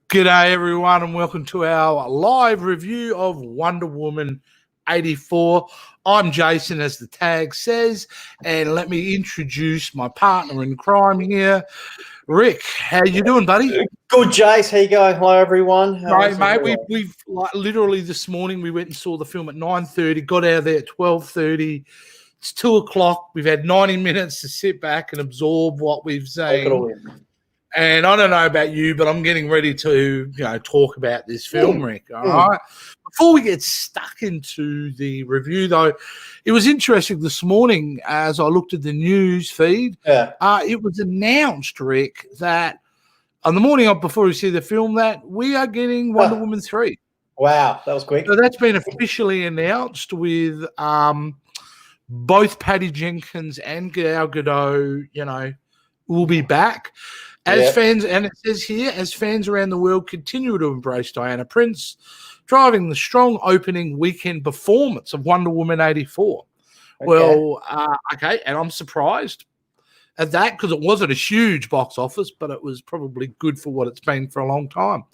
G'day everyone and welcome to our live review of Wonder Woman 84. I'm Jason, as the tag says, and let me introduce my partner in crime here, Rick. How you doing, buddy? Good, Jace. How you going? Hello, everyone. Right, mate. We've like literally this morning we went and saw the film at 9:30, got out of there at 12:30. It's 2 o'clock. We've had 90 minutes to sit back and absorb what we've seen. And I don't know about you, but I'm getting ready to, talk about this film, Rick. All right. Before we get stuck into the review, though, it was interesting this morning as I looked at the news feed. It was announced, Rick, that on the morning of before we see the film, that we are getting Wonder Woman 3. Wow, that was quick. So that's been officially announced with both Patty Jenkins and Gal Gadot, will be back. As fans, and it says here, as fans around the world continue to embrace Diana Prince, driving the strong opening weekend performance of Wonder Woman 84. Well, and I'm surprised at that because it wasn't a huge box office, but it was probably good for what it's been for a long time.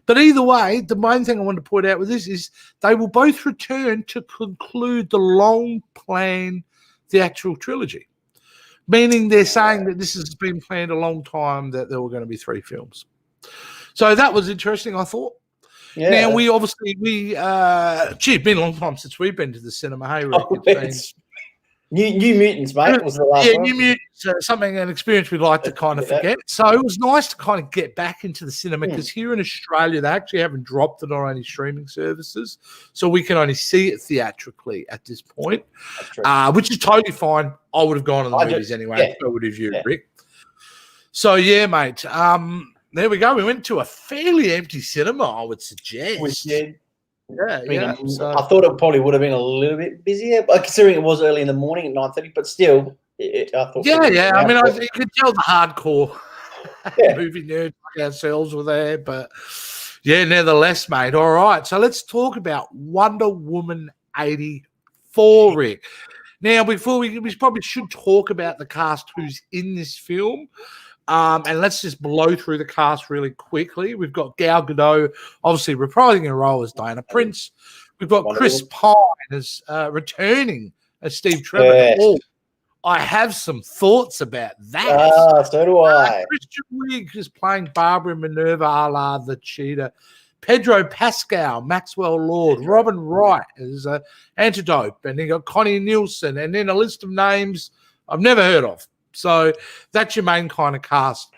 But either way, the main thing I want to point out with this is they will both return to conclude the long-planned theatrical trilogy. Meaning they're saying that this has been planned a long time, that there were going to be 3 films. So that was interesting, I thought. Yeah. Now, it's been a long time since we've been to the cinema. Hey, Rick, New Mutants, mate, was the last one. New Mutants, an experience we'd like to kind of forget. So it was nice to kind of get back into the cinema because here in Australia, they actually haven't dropped it on any streaming services. So we can only see it theatrically at this point, which is totally fine. I would have gone to the movies anyway. So would have you, Rick. So, mate. There we go. We went to a fairly empty cinema, I would suggest. We did. Yeah, I thought it probably would have been a little bit busier, considering it was early in the morning at 9:30. But still, I thought. I mean, you could tell the hardcore movie nerds like ourselves were there, but nevertheless, mate. All right, so let's talk about Wonder Woman 84, Rick. Now, before we probably should talk about the cast who's in this film. And let's just blow through the cast really quickly. We've got Gal Gadot, obviously reprising her role as Diana Prince. We've got Chris Pine as returning as Steve Trevor. I have some thoughts about that. So do I. Christian Wiig is playing Barbara Minerva a la the Cheetah. Pedro Pascal, Maxwell Lord, Robin Wright as Antidote, and then got Connie Nielsen, and then a list of names I've never heard of. So that's your main kind of cast.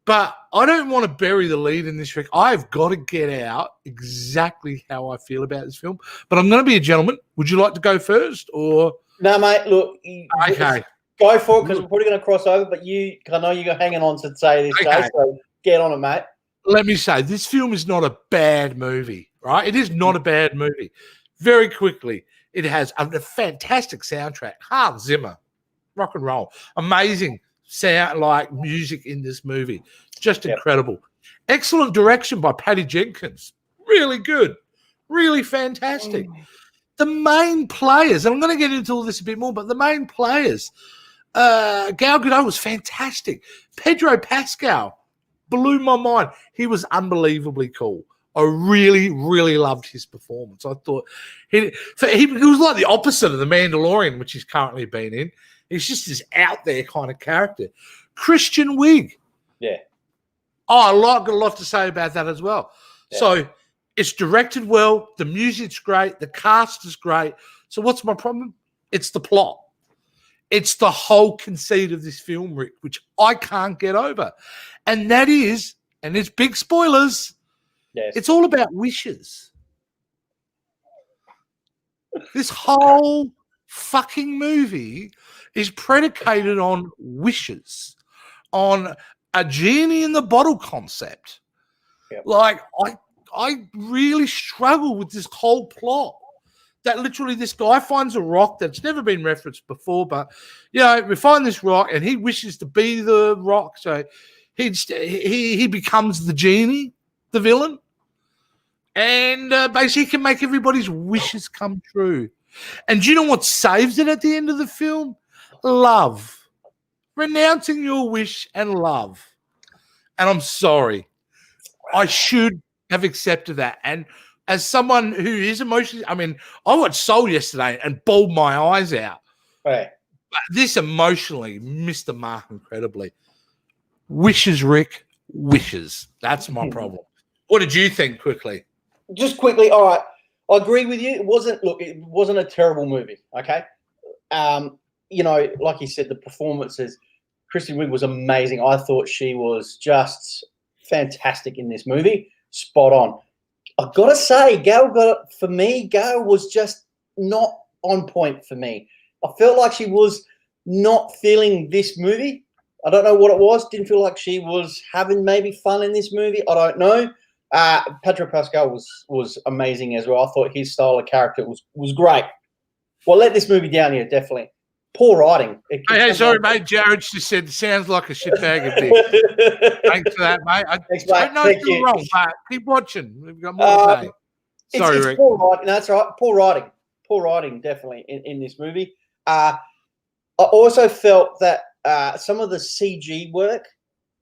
But I don't want to bury the lead in this, Rick. I've got to get out exactly how I feel about this film. But I'm going to be a gentleman. Would you like to go first? Or no, mate, look. Okay. Go for it, because we're probably going to cross over. But I know you're hanging on to say this, Jay, so get on it, mate. Let me say, this film is not a bad movie, right? It is not a bad movie. Very quickly, it has a fantastic soundtrack. Hans Zimmer. Rock and roll. Amazing sound, like music in this movie. Just incredible. Excellent direction by Patty Jenkins. Really good. Really fantastic. The main players, and I'm going to get into all this a bit more, but the main players, Gal Gadot was fantastic. Pedro Pascal blew my mind. He was unbelievably cool. I really, really loved his performance. I thought he was like the opposite of the Mandalorian, which he's currently been in. He's just this out there kind of character. Christian Wiig. Yeah. Oh, got a lot to say about that as well. Yeah. So it's directed well. The music's great. The cast is great. So what's my problem? It's the plot. It's the whole conceit of this film, Rick, which I can't get over. And that is, and it's big spoilers, it's all about wishes. This whole fucking movie is predicated on wishes, on a genie in the bottle concept. Like, I really struggle with this whole plot. That literally this guy finds a rock that's never been referenced before, but, we find this rock and he wishes to be the rock. So he becomes the genie, the villain, and basically can make everybody's wishes come true. And do you know what saves it at the end of the film? Love. renouncing your wish and love. And I'm sorry. I should have accepted that. And as someone who is emotionally, I mean, I watched Soul yesterday and bawled my eyes out. Right. But this emotionally missed the mark incredibly. Wishes, Rick, wishes. That's my problem. What did you think quickly? Just quickly, all right. I agree with you. It wasn't a terrible movie. Okay. Like you said, the performances, Kristen Wiig was amazing. I thought she was just fantastic in this movie. Spot on. I've got to say, Gail was just not on point for me. I felt like she was not feeling this movie. I don't know what it was. Didn't feel like she was having maybe fun in this movie. I don't know. Pedro Pascal was amazing as well. I thought his style of character was great. Well, let this movie down here, definitely. Poor writing. Hey, sorry, mate. Jared just said, sounds like a shitbag of dick. Thanks for that, mate. Thanks, I mate. know Thank you're you. wrong, but keep watching. We've got more to say. Sorry, it's Rick. poor writing. No, that's right. Poor writing. Poor writing, definitely, in this movie. I also felt that some of the CG work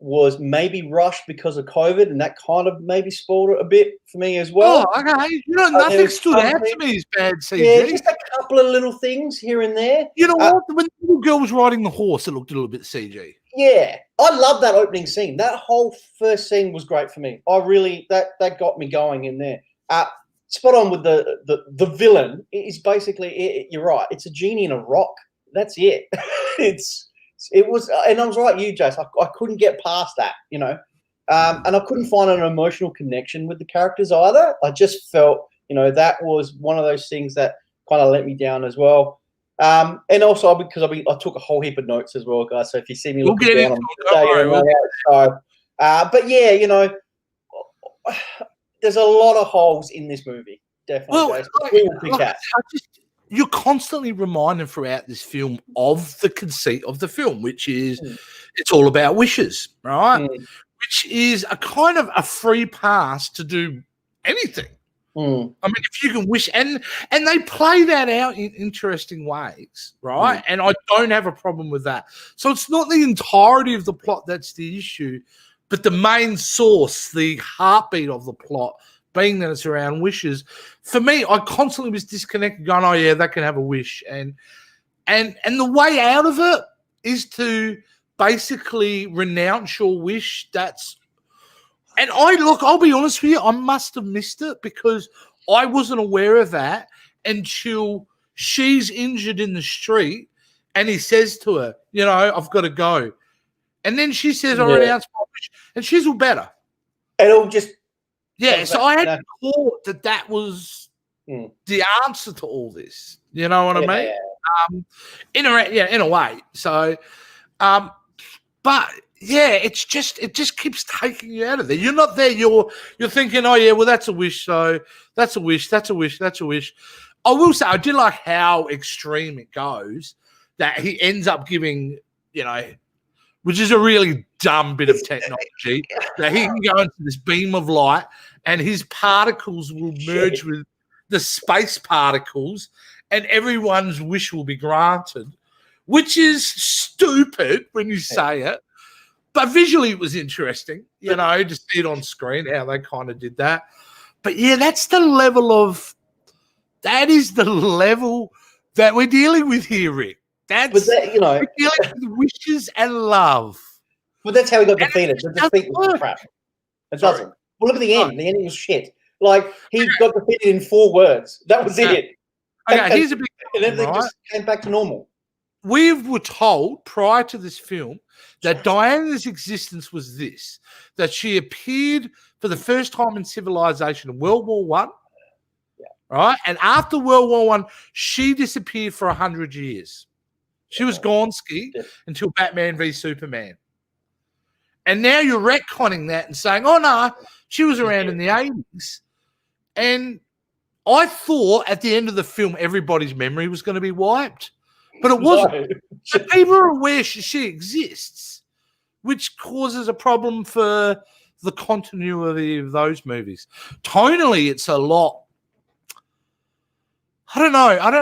was maybe rushed because of COVID, and that kind of maybe spoiled it a bit for me as well. Oh, okay. Nothing stood out to me as bad CG. Yeah, just a couple of little things here and there. You know what? When the little girl was riding the horse, it looked a little bit CG. Yeah, I love that opening scene. That whole first scene was great for me. I really that got me going in there. Spot on with the villain is basically you're right. It's a genie in a rock. That's it. It was, and I was right, you, Jace. I couldn't get past that, and I couldn't find an emotional connection with the characters either. I just felt, that was one of those things that kind of let me down as well. And also because I took a whole heap of notes as well, guys. So if you see me looking down, but yeah, there's a lot of holes in this movie. Definitely. Well, you're constantly reminded throughout this film of the conceit of the film, which is it's all about wishes, right? Which is a kind of a free pass to do anything. I mean, if you can wish, and they play that out in interesting ways, right? And I don't have a problem with that. So it's not the entirety of the plot that's the issue, but the main source, the heartbeat of the plot, being that it's around wishes. For me, I constantly was disconnected, going, "Oh yeah, that can have a wish," and the way out of it is to basically renounce your wish. I'll be honest with you, I must have missed it because I wasn't aware of that until she's injured in the street and he says to her, "I've got to go," and then she says, "I renounce my wish," and she's all better. It'll just. Yeah, so I had thought that was the answer to all this. You know what I mean? Yeah. In a way. So, but yeah, it just keeps taking you out of there. You're not there. You're thinking, oh yeah, well that's a wish. So that's a wish. That's a wish. That's a wish. I will say I did like how extreme it goes. That he ends up giving, which is a really dumb bit of technology, that he can go into this beam of light and his particles will merge with the space particles and everyone's wish will be granted, which is stupid when you say it. But visually it was interesting, to see it on screen, how they kind of did that. But yeah, that is the level that we're dealing with here, Rick. We're dealing with wishes and love. But that's how he got defeated. The defeat was crap. It doesn't. Well, look at the end. The ending was shit. Like, he got defeated in 4 words. That was it. Okay, here's a big and everything just came back to normal. We were told prior to this film that Diana's existence was this, that she appeared for the first time in civilization in World War I, right? And after World War I, she disappeared for 100 years. She was gone ski until Batman v Superman. And now you're retconning that and saying, oh, no, she was around in the 80s. And I thought at the end of the film, everybody's memory was going to be wiped. But it wasn't. No. So people are aware she exists, which causes a problem for the continuity of those movies. Tonally, it's a lot. I don't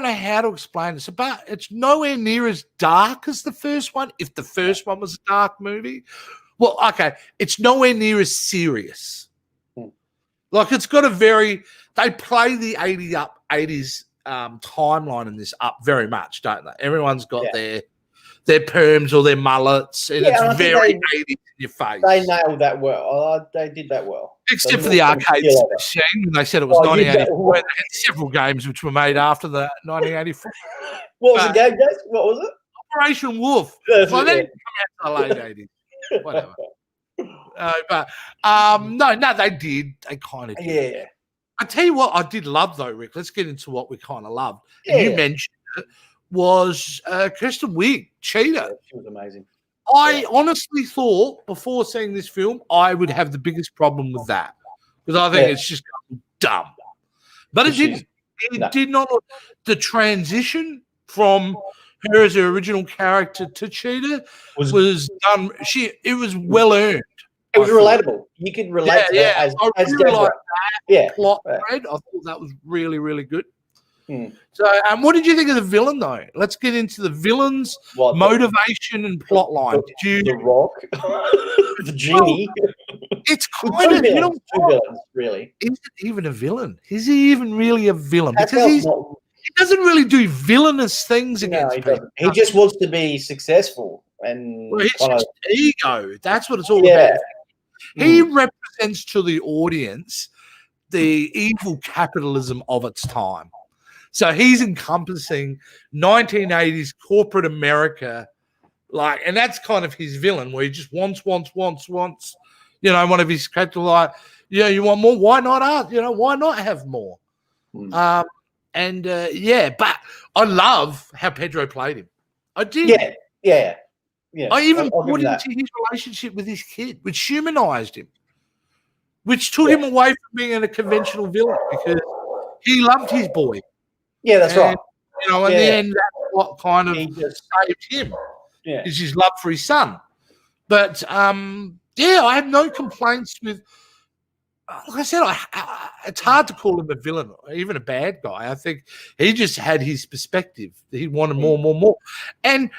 know how to explain this, but it's nowhere near as dark as the first one. If the first one was a dark movie, well, okay, it's nowhere near as serious. Like it's got a very they play the 80s timeline in this up very much, don't they? Everyone's got their perms or their mullets, and it's very 80s in your face. They nailed that well. They did that well. Except for the arcade scene, and they said it was 1984. They had several games which were made after the 1984. What was the game, guys? What was it? Operation Wolf. So they didn't come out in the late 80s. Whatever. No, they did. They kind of did. Yeah. I tell you what I did love, though, Rick. Let's get into what we kind of loved. And you mentioned it, was Kristen Wiig, Cheetah. Yeah, she was amazing. I honestly thought, before seeing this film, I would have the biggest problem with that. Because I think it's just dumb. But it didn't. It did not. The transition from her as her original character to Cheetah was done. It was well earned. It was relatable. You could relate to her as really liked that plot thread. I thought that was really, really good. So, what did you think of the villain, though? Let's get into the villain's motivation and plot line. The Rock, the genie. It's kind of two villains, really. Is it even a villain? Is he even really a villain? Because he doesn't really do villainous things against people. He just wants to be successful, and it's just ego. That's what it's all about. He represents to the audience the evil capitalism of its time. So he's encompassing 1980s corporate America, and that's kind of his villain, where he just wants. You know, one of his characters, you want more? Why not us? Why not have more? But I love how Pedro played him. I did. Yeah. I even brought into his relationship with his kid, which humanized him, which took him away from being a conventional villain because he loved his boy. Yeah, that's right. In the end, that's what kind of saved him. Yeah, is his love for his son. But I have no complaints with. Like I said, it's hard to call him a villain or even a bad guy. I think he just had his perspective. He wanted more. And,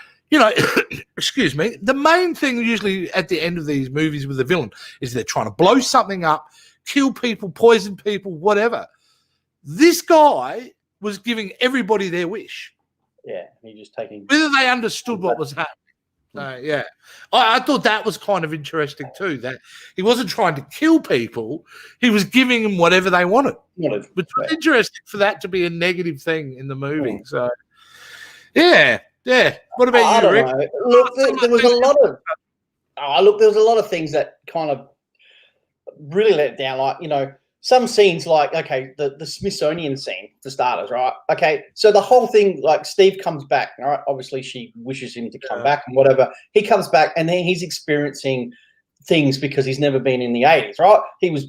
excuse me, the main thing usually at the end of these movies with the villain is they're trying to blow something up, kill people, poison people, whatever. This guy was giving everybody their wish. Yeah, he just taking... Whether they understood what was happening. I thought that was kind of interesting too, that he wasn't trying to kill people, he was giving them whatever they wanted. Which was interesting for that to be a negative thing in the movie. So, yeah. What about you, Rick? Look, there was a lot of things that kind of really let it down. Like, some scenes, like, okay, the Smithsonian scene, for starters, right? Okay, so the whole thing, like, Steve comes back, all right? Obviously, she wishes him to come back and whatever. He comes back, and then he's experiencing things because he's never been in the 80s, right? He was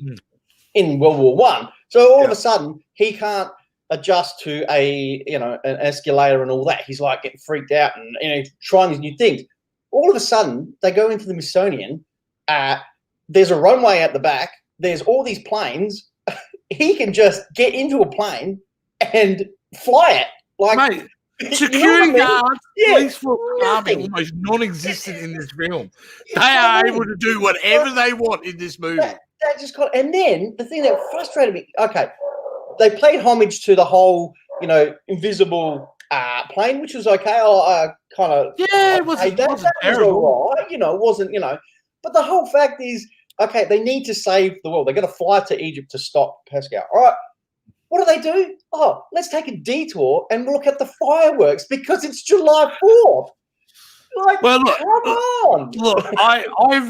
in World War I. So all of a sudden, he can't adjust to an escalator and all that. He's, like, getting freaked out and, trying these new things. All of a sudden, they go into the Smithsonian. There's a runway at the back. There's all these planes. He can just get into a plane and fly it. Like, mate, security guards, police force, army, almost non-existent in this film. They are able to do whatever they want in this movie. That just and then the thing that frustrated me. Okay, they played homage to the whole, invisible plane, which was okay. I kind of it wasn't terrible. All right. It wasn't. But the whole fact is, okay, they need to save the world. They're going to fly to Egypt to stop Pascal. All right. What do? Oh, let's take a detour and look at the fireworks because it's July 4th. Like, well, look, come on. Look,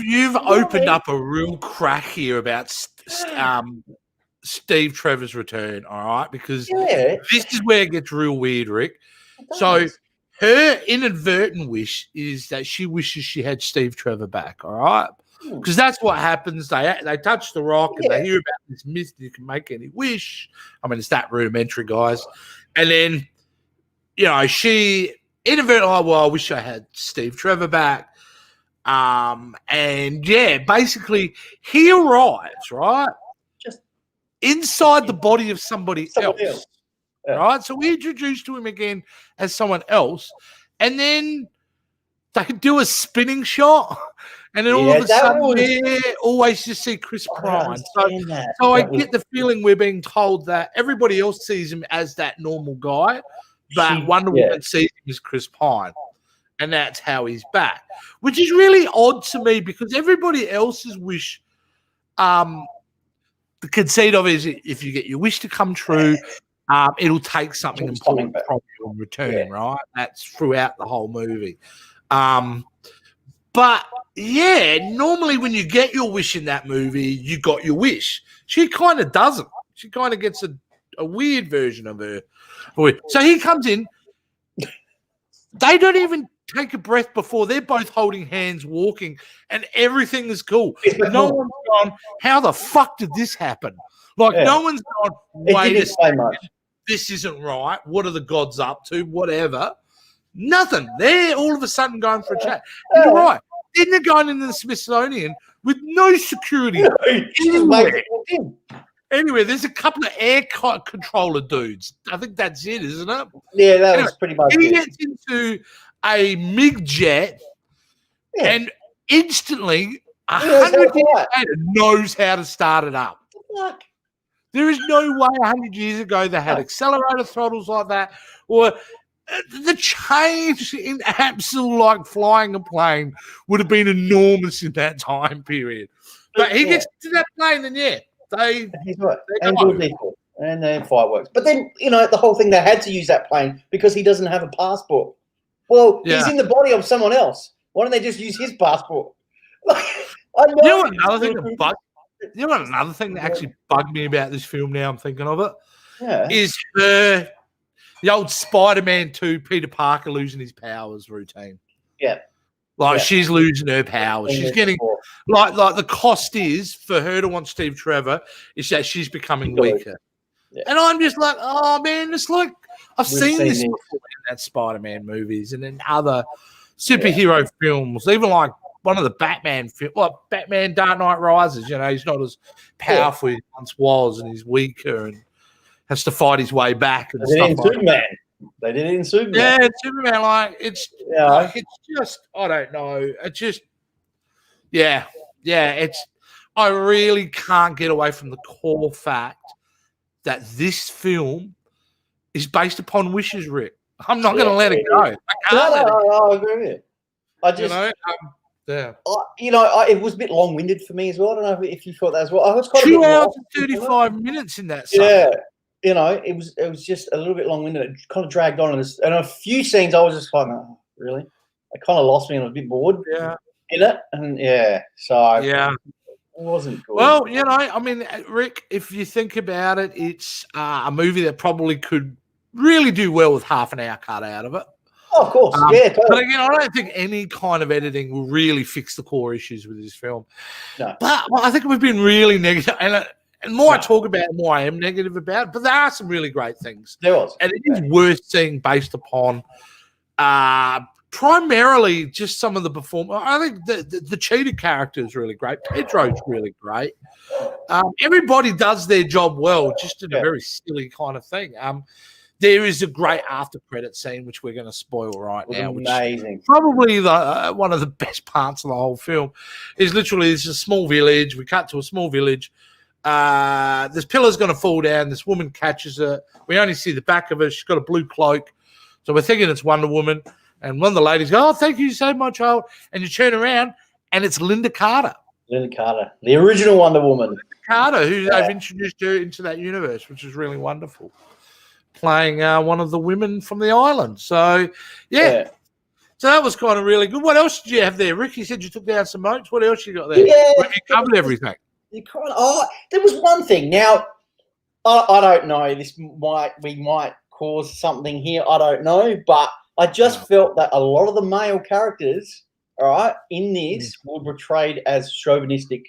you've opened up a real crack here about Steve Trevor's return, all right? Because this is where it gets real weird, Rick. So her inadvertent wish is that she wishes she had Steve Trevor back, all right? Because that's what happens. They touch the rock and they hear about this myth you can make any wish. I mean, it's that rudimentary, guys. And then, she inadvertently, I wish I had Steve Trevor back. Basically, he arrives, right? Just inside the body of somebody else. Right? So we introduced to him again as someone else. And then they do a spinning shot. And then all of a that sudden, was- always just see Chris I Pine. understand that. So I That was- get the feeling we're being told that everybody else sees him as that normal guy, but Wonder Woman sees him as Chris Pine. And that's how he's back, which is really odd to me because everybody else's wish, the conceit of it is if you get your wish to come true, it'll take something important from you in return, right? That's throughout the whole movie. But yeah, normally when you get your wish in that movie, you got your wish. She kind of doesn't. She kind of gets a weird version of her. So he comes in. They don't even take a breath before they're both holding hands, walking, and everything is cool. No one's gone, how the fuck did this happen? Like, no one's gone, wait a second, this isn't right. What are the gods up to? Whatever. Nothing. They're all of a sudden going for a chat. And you're right. Then they're going into the Smithsonian with no security anywhere. Anyway, there's a couple of air controller dudes. I think that's it, isn't it? Yeah, that was pretty much it. He gets into a MiG jet and instantly 100 years later knows how to start it up. Fuck. There is no way 100 years ago they had accelerator throttles like that, or the change in absolute like flying a plane would have been enormous in that time period. But he gets to that plane and he's right. And then fireworks. But then, the whole thing, they had to use that plane because he doesn't have a passport. Well, he's in the body of someone else. Why don't they just use his passport? Another thing that actually bugged me about this film now I'm thinking of it is the old Spider-Man 2 Peter Parker losing his powers routine. Yeah. She's losing her powers. She's getting like the cost is for her to want Steve Trevor is that she's becoming weaker. Yeah. And I'm just like, oh man, it's like I've seen this before in that Spider-Man movies and in other superhero films, even like one of the Batman films, like Batman Dark Knight Rises, he's not as powerful as he once was and he's weaker and has to fight his way back and stuff like that. They did it in Superman. Yeah, Superman, it's just, I don't know. It's just, I really can't get away from the core fact that this film is based upon wishes, Rick. I'm not going to let it go. I can't let it go. I agree with you. I just, it was a bit long-winded for me as well. I don't know if you thought that as well. I was 2 hours and 35 minutes in that. It was just a little bit long-winded. It kind of dragged on, and a few scenes I was just like, oh, really? It kind of lost me, and I was a bit bored. In it, and it wasn't good. Well, Rick, if you think about it, it's a movie that probably could really do well with half an hour cut out of it. Oh, of course, totally. But again, I don't think any kind of editing will really fix the core issues with this film. No. But I think we've been really negative, and the more I talk about it, the more I am negative about it. But there are some really great things. There was. And it is worth seeing based upon primarily just some of the performance. I think the cheetah character is really great. Pedro's really great. Everybody does their job well, just in a very silly kind of thing. There is a great after credit scene, which we're going to spoil right now. Amazing. Which probably one of the best parts of the whole film is literally it's a small village. We cut to a small village. This pillar's going to fall down. This woman catches her. We only see the back of her. She's got a blue cloak. So we're thinking it's Wonder Woman. And one of the ladies goes, oh, thank you, you saved my child. And you turn around, and it's Linda Carter. Linda Carter, the original Wonder Woman. Linda Carter, who they've introduced her into that universe, which is really wonderful. Playing one of the women from the island. So, So that was kind of really good. What else did you have there? Rick, you said you took down some notes. What else you got there? Yeah. You covered everything. There was one thing. Now, I don't know. We might cause something here. I don't know. But I just felt that a lot of the male characters, in this were portrayed as chauvinistic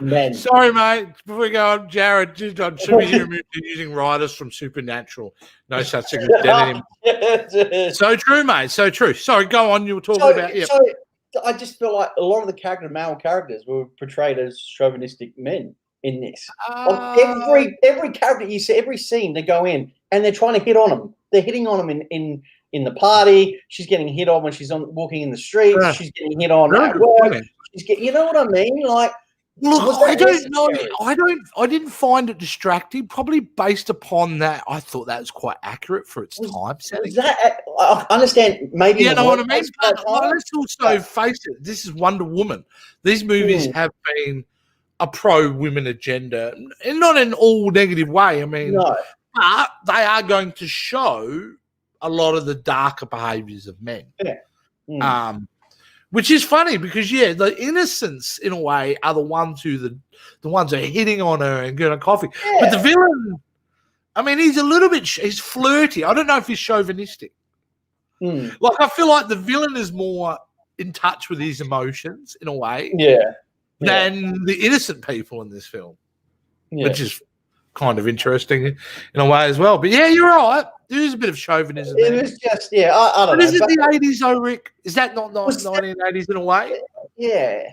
men. Sorry, mate. Before we go on, Jared, should be using writers from Supernatural. No such thing as dead anymore. So true, mate. So true. Sorry, go on. You were talking about So I just feel like a lot of the male characters were portrayed as chauvinistic men in this. Every character you see, every scene they go in and they're trying to hit on them. They're hitting on them in the party. She's getting hit on when she's walking in the streets. She's getting hit on at work. You know what I mean? Like, look, I don't know. I didn't find it distracting. Probably based upon that, I thought that was quite accurate for its time setting. I understand. Maybe you know what I mean. But time, let's also face it. This is Wonder Woman. These movies have been a pro-women agenda, and not in all negative way. I mean, but they are going to show a lot of the darker behaviors of men. Yeah. Which is funny because the innocents in a way are the ones who the ones who are hitting on her and getting a coffee. Yeah. But the villain, I mean, he's a little bit he's flirty. I don't know if he's chauvinistic. Like I feel like the villain is more in touch with his emotions in a way, than the innocent people in this film, which is kind of interesting in a way as well. But yeah, you're right. There is a bit of chauvinism. It was just I don't know. Is it the 80s, though, Rick? Is that not 1980s in a way? Yeah.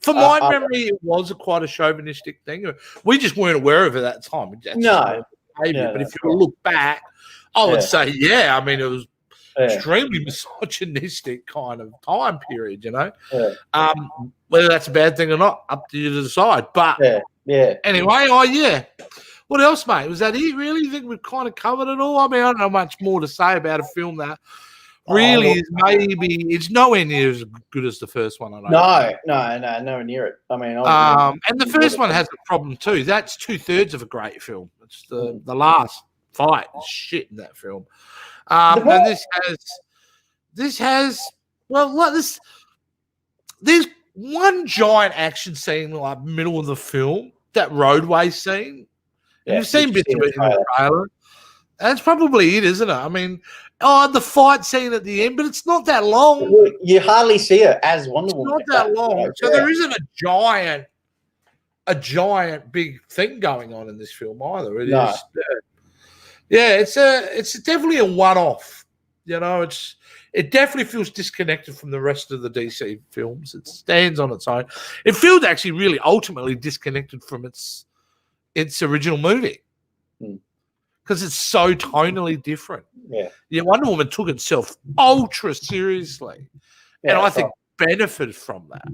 For my memory, it was quite a chauvinistic thing. We just weren't aware of it at that time. But if you look back, I would say, I mean, it was extremely misogynistic kind of time period, you know. Whether that's a bad thing or not, up to you to decide. But anyway, what else, mate? Was that it, really? You think we've kind of covered it all? I mean, I don't know much more to say about a film that really is maybe it's nowhere near as good as the first one. I don't nowhere near it. I mean, and the first one has a problem too. That's 2/3 of a great film. It's the last fight is shit in that film. And this has there's one giant action scene like middle of the film, that roadway scene. And you've seen bits of it in the trailer. That's probably it, isn't it? I mean, the fight scene at the end, but it's not that long. You hardly see it as Wonder Woman. It's not that long. So there isn't a giant big thing going on in this film either. It is. It's definitely a one-off. You know, it definitely feels disconnected from the rest of the DC films. It stands on its own. It feels actually really ultimately disconnected from its original movie because it's so tonally different. Wonder Woman took itself ultra seriously, and I think benefited from that.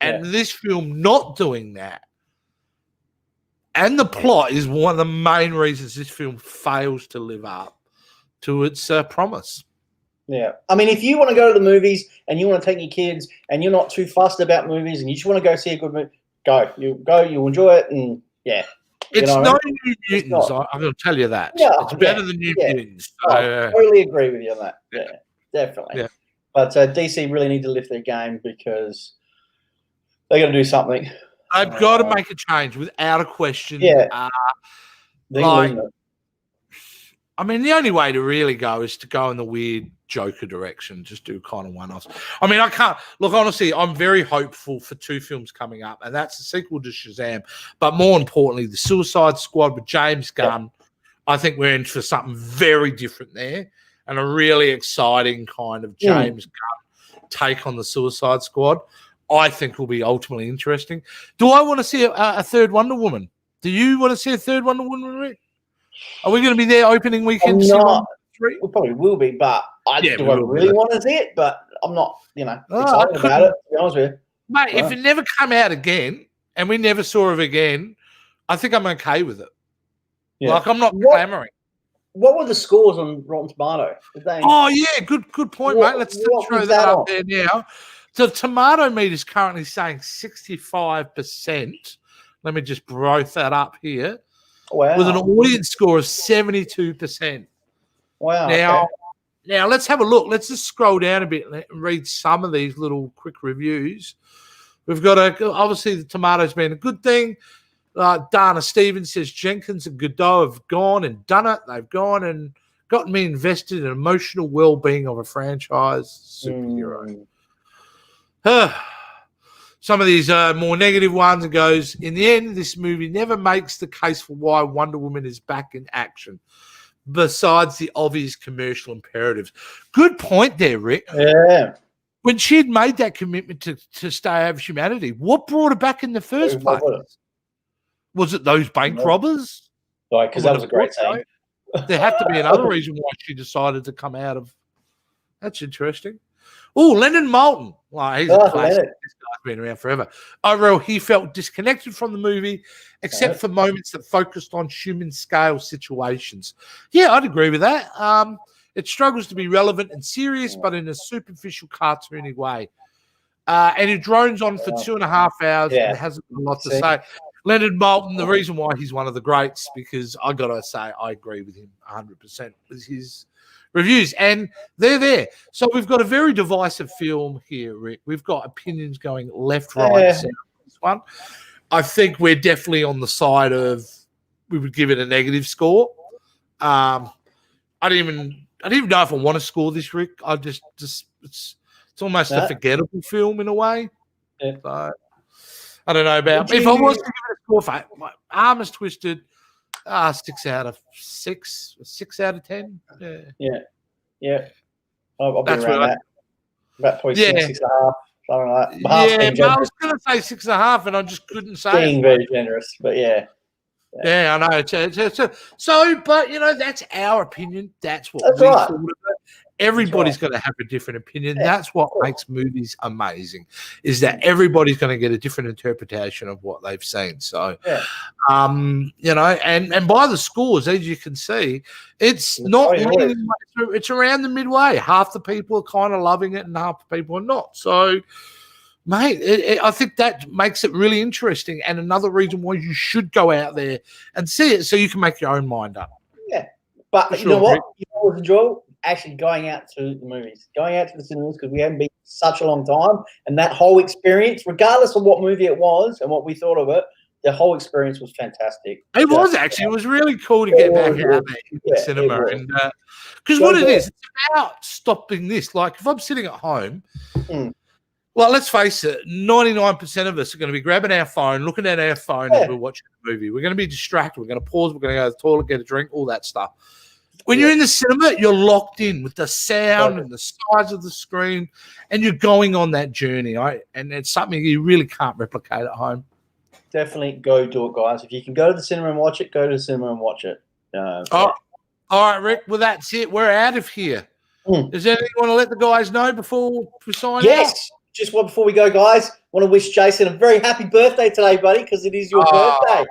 And this film not doing that, and the plot is one of the main reasons this film fails to live up to its promise. Yeah. I mean, if you want to go to the movies and you want to take your kids and you're not too fussed about movies and you just want to go see a good movie, go. You'll enjoy it, and it's not New Mutants. I'm going to tell you that. It's better than New Mutants. So, I totally agree with you on that. Yeah, definitely. Yeah. But DC really need to lift their game because they're going to do something. They've got to make a change without a question. I mean, the only way to really go is to go in the weird Joker direction, just do kind of one-offs. I mean, I can't look, honestly, I'm very hopeful for two films coming up, and that's the sequel to Shazam, but more importantly, the Suicide Squad with James Gunn. I think we're in for something very different there, and a really exciting kind of James Gunn take on the Suicide Squad. I think will be ultimately interesting. Do I want to see a third Wonder Woman? Do you want to see a third Wonder Woman, Rick? Are we going to be there opening weekend? We probably will be, but do I really want to see it? But I'm not, excited about it, to be honest with you. Mate, if it never come out again and we never saw it again, I think I'm okay with it. Yeah. Like, I'm not clamoring. What were the scores on Rotten Tomato? Good point, mate. Let's throw that up there now. The tomato meter is currently saying 65%. Let me just broke that up here. Wow. With an audience score of 72%. Wow. Now let's have a look. Let's just scroll down a bit and read some of these little quick reviews. We've got obviously the tomatoes being a good thing. Dana Stevens says Jenkins and Godot have gone and done it. They've gone and gotten me invested in emotional well-being of a franchise superhero. Some of these more negative ones goes, in the end, this movie never makes the case for why Wonder Woman is back in action, besides the obvious commercial imperatives. Good point there, Rick. Yeah. When she had made that commitment to stay over humanity, what brought her back in the first place? Was it those bank robbers? Right, because that was a great scene. There had to be another reason why she decided to come out of. That's interesting. Oh, Leonard Moulton. Well, he's a classic. Leonard. This guy's been around forever. Overall, he felt disconnected from the movie, except for moments that focused on human scale situations. Yeah, I'd agree with that. It struggles to be relevant and serious, but in a superficial, cartoony way. And it drones on for 2.5 hours and hasn't a lot to say. Leonard Moulton, the reason why he's one of the greats, because I got to say, I agree with him 100% with his reviews. And they're there. So we've got a very divisive film here, Rick. We've got opinions going left, right, center on this one. I think we're definitely on the side of, we would give it a negative score. I didn't even know if I want to score this, Rick. I just it's almost a forgettable film in a way. Yeah. So, I don't know about. If I was to give it a score, for my arm is twisted. 6 out of 6, 6 out of 10. Yeah. I'll be around that. About probably 6.5, something like that. I was going to say 6.5, and I just couldn't say. Being very generous, but yeah. Yeah, I know. So, but that's our opinion. That's what we thought of it. Everybody's going to have a different opinion. That's what makes movies amazing, is that everybody's going to get a different interpretation of what they've seen. So, and by the scores, as you can see, it's not leaning, it's around the midway. Half the people are kind of loving it and half the people are not. So, mate, I think that makes it really interesting, and another reason why you should go out there and see it so you can make your own mind up. Yeah, but you know what? You know what was enjoyable? Actually going out to the movies, going out to the cinemas, because we haven't been such a long time, and that whole experience, regardless of what movie it was and what we thought of it, the whole experience was fantastic. It was actually. It was really cool to get back out there in the cinema, and because what it is, it's about stopping this. Like if I'm sitting at home. Well, let's face it, 99% of us are going to be grabbing our phone, looking at our phone as we're watching the movie. We're going to be distracted. We're going to pause. We're going to go to the toilet, get a drink, all that stuff. When you're in the cinema, you're locked in with the sound and the size of the screen, and you're going on that journey. And it's something you really can't replicate at home. Definitely go do it, guys. If you can go to the cinema and watch it, go to the cinema and watch it. All right, Rick. Well, that's it. We're out of here. Is there anything you want to let the guys know before we sign out? Yes. Just before we go, guys, want to wish Jason a very happy birthday today, buddy, because it is your birthday.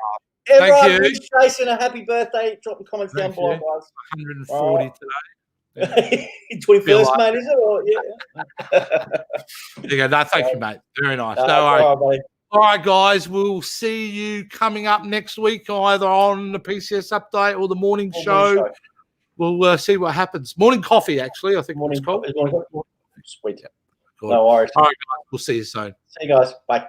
Everyone wish Jason a happy birthday. Drop the comments down below, guys. 140 today. 21st, mate, is it? Or, There you go. No, thank you, mate. Very nice. No worries. All right, guys. We'll see you coming up next week, either on the PCS update or the morning show. We'll see what happens. Morning coffee, actually. I think morning it's called. Sweet. No worries. All right, guys. We'll see you soon. See you guys. Bye.